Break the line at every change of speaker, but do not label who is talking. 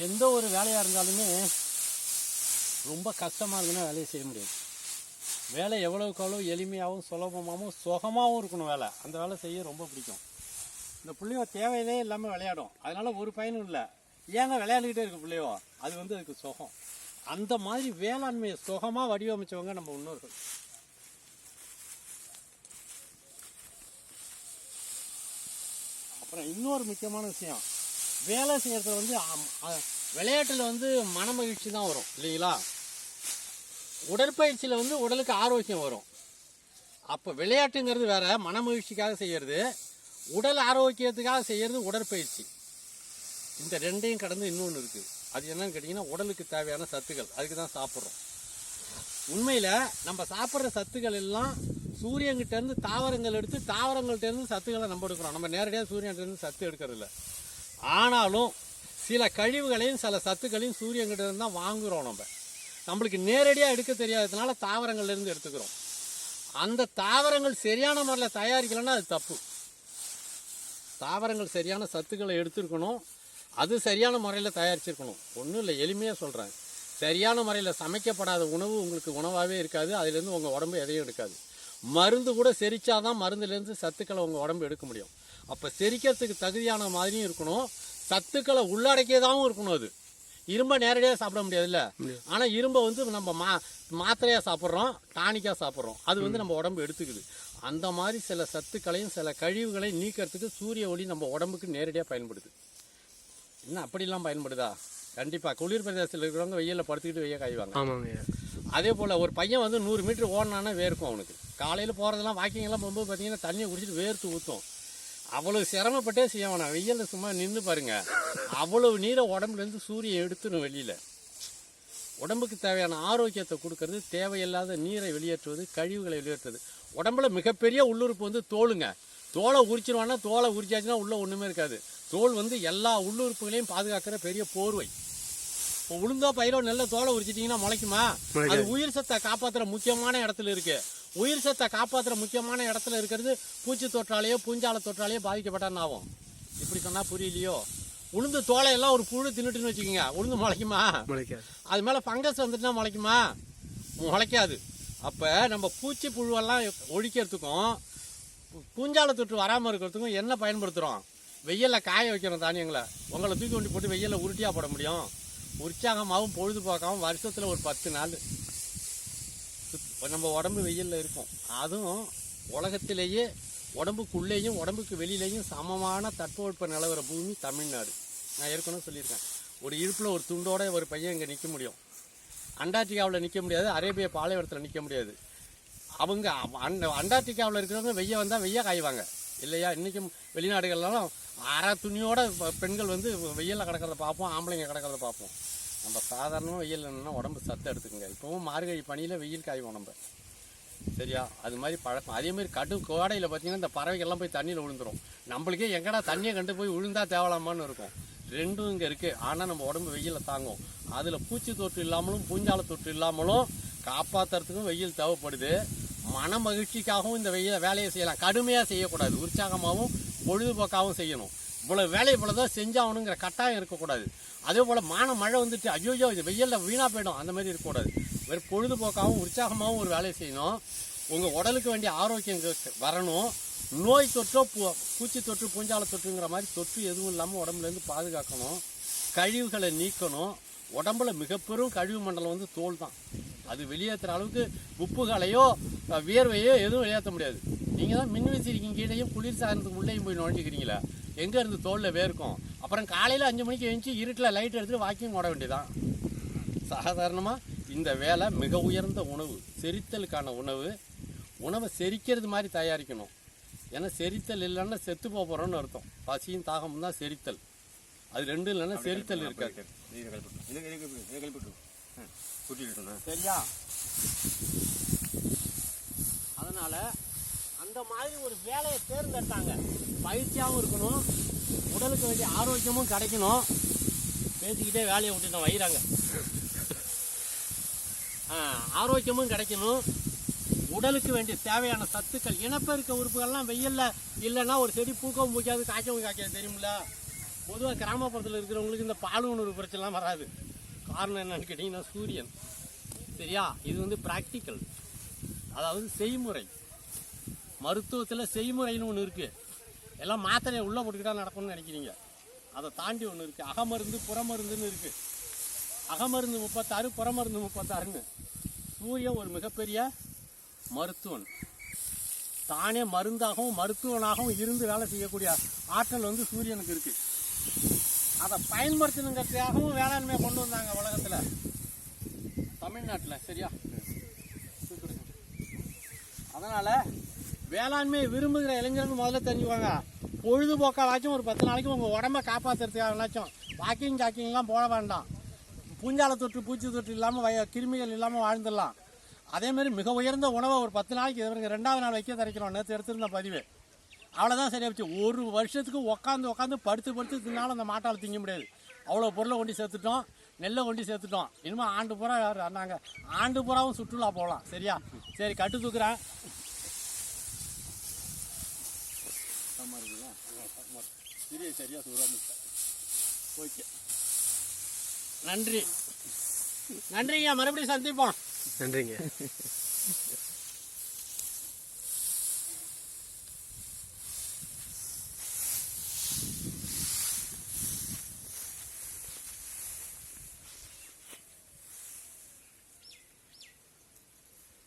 எந்த ஒரு வேலையாக இருந்தாலுமே ரொம்ப கஷ்டமாக இருக்குன்னா வேலையை செய்ய முடியாது. வேலை எவ்வளவுக்கு எவ்வளோ எளிமையாகவும் சுலபமாகவும் சுகமாகவும் இருக்கணும். வேலை அந்த வேலை செய்ய ரொம்ப பிடிக்கும். இந்த பிள்ளையோ தேவையிலே இல்லாமல் விளையாடும், அதனால ஒரு பயனும் இல்லை. ஏன்னா விளையாண்டுக்கிட்டே இருக்கு பிள்ளையோ, அது வந்து அதுக்கு சுகம். அந்த மாதிரி வேளாண்மையை சுகமாக வடிவமைச்சவங்க நம்ம முன்னோர்கள். அப்புறம் இன்னொரு முக்கியமான விஷயம், வேலை செய்யறதுல வந்து விளையாட்டில் வந்து மன மகிழ்ச்சி தான் வரும் இல்லைங்களா. உடற்பயிற்சியில் வந்து உடலுக்கு ஆரோக்கியம் வரும். அப்போ விளையாட்டுங்கிறது வேற, மன மகிழ்ச்சிக்காக செய்கிறது, உடல் ஆரோக்கியத்துக்காக செய்கிறது உடற்பயிற்சி. இந்த ரெண்டையும் கடந்து இன்னொன்று இருக்குது. அது என்னன்னு கேட்டிங்கன்னா உடலுக்கு தேவையான சத்துக்கள். அதுக்கு தான் சாப்பிட்றோம். உண்மையில் நம்ம சாப்பிட்ற சத்துக்கள் எல்லாம் சூரியன்கிட்டேருந்து தாவரங்கள் எடுத்து, தாவரங்கள்டேருந்து சத்துக்களை நம்ம எடுக்கிறோம். நம்ம நேரடியாக சூரியன்கிட்டேருந்து சத்து எடுக்கிறதில்ல. ஆனாலும் சில கழிவுகளையும் சில சத்துக்களையும் சூரியன்கிட்டேருந்து தான் வாங்குகிறோம். நம்மளுக்கு நேரடியாக எடுக்க தெரியாததுனால தாவரங்கள்லேருந்து எடுத்துக்கிறோம். அந்த தாவரங்கள் சரியான முறையில் தயாரிக்கலைன்னா அது தப்பு. தாவரங்கள் சரியான சத்துக்களை எடுத்துருக்கணும், அது சரியான முறையில் தயாரிச்சிருக்கணும். ஒன்றும் இல்லை, எளிமையாக சொல்கிறேன். சரியான முறையில் சமைக்கப்படாத உணவு உங்களுக்கு உணவாகவே இருக்காது. அதுலேருந்து உங்கள் உடம்பு எதையும் எடுக்காது. மருந்து கூட செரிச்சாதான் மருந்துலேருந்து சத்துக்களை உங்கள் உடம்பு எடுக்க முடியும். அப்போ செரிக்கிறதுக்கு தகுதியான மாதிரியும் இருக்கணும், சத்துக்களை உள்ளடக்கியதாகவும் இருக்கணும். அது இரும்பை நேரடியாக சாப்பிட முடியாதுல்ல. ஆனால் இரும்பை வந்து நம்ம மாத்திரையாக சாப்பிட்றோம், டானிக்காக சாப்பிட்றோம், அது வந்து நம்ம உடம்பு எடுத்துக்குது. அந்த மாதிரி சில சத்துக்களையும் சில கழிவுகளையும் நீக்கிறதுக்கு சூரிய ஒளி நம்ம உடம்புக்கு நேரடியாக பயன்படுது. என்ன அப்படிலாம் பயன்படுதா? கண்டிப்பாக. குளிர் பிரதேசத்தில் இருக்கிறவங்க வெயிலில் படுத்துக்கிட்டு வெய்ய காய்வாங்க. அதே போல் ஒரு பையன் வந்து 100 மீட்டர் ஓடினானா வேர்க்கும் அவனுக்கு. காலையில் போகிறதெல்லாம் வாக்கிங்கெல்லாம் போகும்போது பார்த்தீங்கன்னா தண்ணியை குடிச்சிட்டு வேர்த்து ஊற்றும். அவ்வளவு சிரமப்பட்டே செய்ய வேணாம், வெயிலில் சும்மா நின்று பாருங்க, அவ்வளவு நீரை உடம்புலேருந்து சூரியன் எடுத்துடும் வெளியில். உடம்புக்கு தேவையான ஆரோக்கியத்தை கொடுக்கறது, தேவையில்லாத நீரை வெளியேற்றுவது, கழிவுகளை வெளியேற்றுவது. உடம்புல மிகப்பெரிய உள்ளுறுப்பு வந்து தோலுங்க. தோலை உரிச்சிருவான்னா, தோலை உரிச்சாச்சுன்னா உள்ளே ஒன்றுமே இருக்காது. தோல் வந்து எல்லா உள்ளுறுப்புகளையும் பாதுகாக்கிற பெரிய போர்வை. இப்போ உளுந்தோ பயிரோ நல்ல தோலை உரிச்சிட்டிங்கன்னா முளைக்குமா? அது உயிர் சத்தை காப்பாற்றுற முக்கியமான இடத்துல இருக்கு. உயிர் சத்தை காப்பாற்றுற முக்கியமான இடத்துல இருக்கிறது பூச்சி தொற்றாலேயோ பூஞ்சால தொற்றாலேயோ பாதிக்கப்பட்டான்னு ஆகும். இப்படி சொன்னால் புரியலையோ? உளுந்து தோலையெல்லாம் ஒரு புழு தின்னுட்டுன்னு வச்சுக்கோங்க, உளுந்து முளைக்குமா? அது மேலே ஃபங்கஸ் வந்துட்டுனா முளைக்குமா? முளைக்காது. அப்போ நம்ம பூச்சி புழுவெல்லாம் ஒழிக்கிறதுக்கும் பூஞ்சால தொற்று வராமல் இருக்கிறதுக்கும் என்ன பயன்படுத்துகிறோம்? வெயிலில் காய வைக்கிறோம் தானியங்களை. உங்களை தூக்கி கொண்டு போட்டு வெயிலில் உருட்டியாக போட முடியும்? உற்சாகமாகவும் பொழுதுபோக்காகவும் வருஷத்தில் ஒரு 10 நாள் நம்ம உடம்பு வெயிலில் இருக்கும். அதுவும் உலகத்திலேயே உடம்புக்குள்ளேயும் உடம்புக்கு வெளியிலேயும் சமமான தட்பவெப்ப நிலவர பூமி தமிழ்நாடு. நான் ஏற்கனவே சொல்லியிருக்கேன். ஒரு இடுப்பில் ஒரு துண்டோட ஒரு பையன் இங்கே நிற்க முடியும். அண்டார்டிகாவில் நிற்க முடியாது, அரேபிய பாலைவனத்தில் நிற்க முடியாது. அவங்க அண்டார்டிகாவில் இருக்கிறவங்க வெய்ய வந்தால் வெய்ய காய்வாங்க இல்லையா? இன்றைக்கும் வெளிநாடுகள்லாம் அரை துணியோட பெண்கள் வந்து வெயிலில் கிடக்கிறத பார்ப்போம், ஆம்பளைங்க கிடக்கிறத பார்ப்போம். நம்ம சாதாரணமாக வெயில் என்னன்னா உடம்பு சத்தை எடுத்துக்கோங்க. இப்போவும் மார்கழி பனியில் வெயில் காய்வோம் நம்ம, சரியா? அது மாதிரி பழக்கம். அதேமாதிரி கடும் கோடையில் பார்த்தீங்கன்னா இந்த பறவைகள்லாம் போய் தண்ணியில் விழுந்துடும். நம்மளுக்கே எங்கடா தண்ணியை கண்டு போய் விழுந்தா தேவலாமான்னு இருக்கும். ரெண்டும் இங்கே இருக்குது. ஆனால் நம்ம உடம்பு வெயிலில் தாங்கும். அதில் பூச்சி தொற்று இல்லாமலும் பூஞ்சால தொற்று இல்லாமலும் காப்பாற்றுறதுக்கும் வெயில் தேவைப்படுது. மன மகிழ்ச்சிக்காகவும் இந்த வேலையை செய்யலாம். கடுமையாக செய்யக்கூடாது, உற்சாகமாகவும் பொழுதுபோக்காகவும் செய்யணும். இவ்வளோ வேலை இவ்வளோதான் செஞ்சாகணுங்கிற கட்டாயம் இருக்கக்கூடாது. அதே போல் மழை வந்துட்டு ஐயோ இது வெயிலில் வீணாக போயிடும், அந்த மாதிரி இருக்கக்கூடாது. வெறும் பொழுதுபோக்காகவும் உற்சாகமாகவும் ஒரு வேலையை செய்யணும். உங்கள் உடலுக்கு வேண்டிய ஆரோக்கியம் வரணும். நோய் தொற்றோ பூச்சி தொற்று பூஞ்சால தொற்றுங்கிற மாதிரி தொற்று எதுவும் இல்லாமல் உடம்புலேருந்து பாதுகாக்கணும். கழிவுகளை நீக்கணும். உடம்புல மிகப்பெரும் கழிவு மண்டலம் வந்து தோல் தான். அது வெளியேற்றுற அளவுக்கு உப்புகளையோ வியர்வையோ எதுவும் வெளியேற்ற முடியாது. நீங்கள் தான் மின்விசிறிக்கும் கீழேயும் குளிர் சாதனத்துக்கு உள்ளேயும் போய் நுழைஞ்சிக்கிறீங்களா? எங்கே இருந்து தோலில் வேர்க்கும்? அப்புறம் காலையில் 5 மணிக்கு எழுந்துச்சி இருட்டில் லைட் எடுத்துகிட்டு வாக்கிங் ஓட வேண்டியதான். சாதாரணமாக இந்த வேலை மிக உயர்ந்த உணவு, செரித்தலுக்கான உணவு. உணவை செரிக்கிறது மாதிரி தயாரிக்கணும். ஏன்னா செரித்தல் இல்லைன்னா செத்து போகிறோன்னு அர்த்தம். பசியும் தாகமும் தான் செரித்தல். அது ரெண்டும் இல்லைன்னா செரித்தல் இருக்காது. சரியா? அதனால அந்த மாதிரி ஒரு வேலையை தேர்ந்தெடுத்தாங்க. பயிற்சியாகவும் இருக்கணும், உடலுக்கு வேண்டிய ஆரோக்கியமும் கிடைக்கணும். பேசிக்கிட்டே வேலையை விட்டுட்டு வயிறாங்க. ஆரோக்கியமும் கிடைக்கணும், உடலுக்கு வேண்டிய தேவையான சத்துக்கள். இனப்பெருக்க உறுப்புகள்லாம் வெயில்ல இல்லைன்னா ஒரு செடி பூக்கவும் பூக்காது, காய்க்கவும் காய்க்காது, தெரியுமில்ல? பொதுவாக கிராமப்புறத்தில் இருக்கிறவங்களுக்கு இந்த பாலுணர்வு பிரச்சனைலாம் வராது. காரணம் என்னன்னு கேட்டிங்கன்னா சூரியன். சரியா? இது வந்து ப்ராக்டிக்கல், அதாவது செய்முறை. மருத்துவத்தில் செய்முறைன்னு ஒன்று இருக்குது. எல்லாம் மாத்திரையை உள்ளே போட்டுக்கிட்டா நடக்கும்னு நினைக்கிறீங்க. அதை தாண்டி ஒன்று இருக்குது. அகமருந்து புறமருந்துன்னு இருக்குது. அகமருந்து 36, புறமருந்து 36ன்னு. சூரியன் ஒரு மிகப்பெரிய மருத்துவன். தானே மருந்தாகவும் மருத்துவனாகவும் இருந்து வேலை செய்யக்கூடிய ஆற்றல் வந்து சூரியனுக்கு இருக்குது. அதை பயன்படுத்தணுங்கிறதுக்காகவும் வேளாண்மையை கொண்டு வந்தாங்க உலகத்தில், தமிழ்நாட்டில். சரியா? அதனால் வேளாண்மையை விரும்புகிற இளைஞர்கள் முதல்ல தெரிஞ்சுக்குவாங்க. பொழுதுபோக்காச்சும் ஒரு 10 நாளைக்கு உங்கள் உடம்பை காப்பாற்றுறதுக்காகனாச்சும் வாக்கிங்லாம் போட வேண்டாம். பூஞ்சாலை தொற்று பூச்சி தொற்று இல்லாமல் கிருமிகள் இல்லாமல் வாழ்ந்துடலாம். அதேமாதிரி மிக உயர்ந்த உணவை ஒரு 10 நாளைக்கு இவருக்கு 2வது நாள் வைக்க தரைக்கிறோம். நேற்று எடுத்திருந்த பதிவு அவ்வளோதான். சரியா போச்சு. ஒரு வருஷத்துக்கு உட்காந்து படுத்து தின்னாலும் அந்த மாட்டால் திங்க முடியாது. அவ்வளோ பொருளை கொண்டு சேர்த்துட்டோம், நெல்லை கொண்டு சேர்த்துட்டோம். இனிமேல் ஆண்டு பூரா நாங்கள் ஆண்டு பூராவும் சுற்றுலா போகலாம். சரியா? சரி, கட்டு தூக்குறேன். சரியா சூறாமிட்ட. ஓகே, நன்றிங்க. மறுபடியும் சந்திப்போம்.
நன்றிங்க.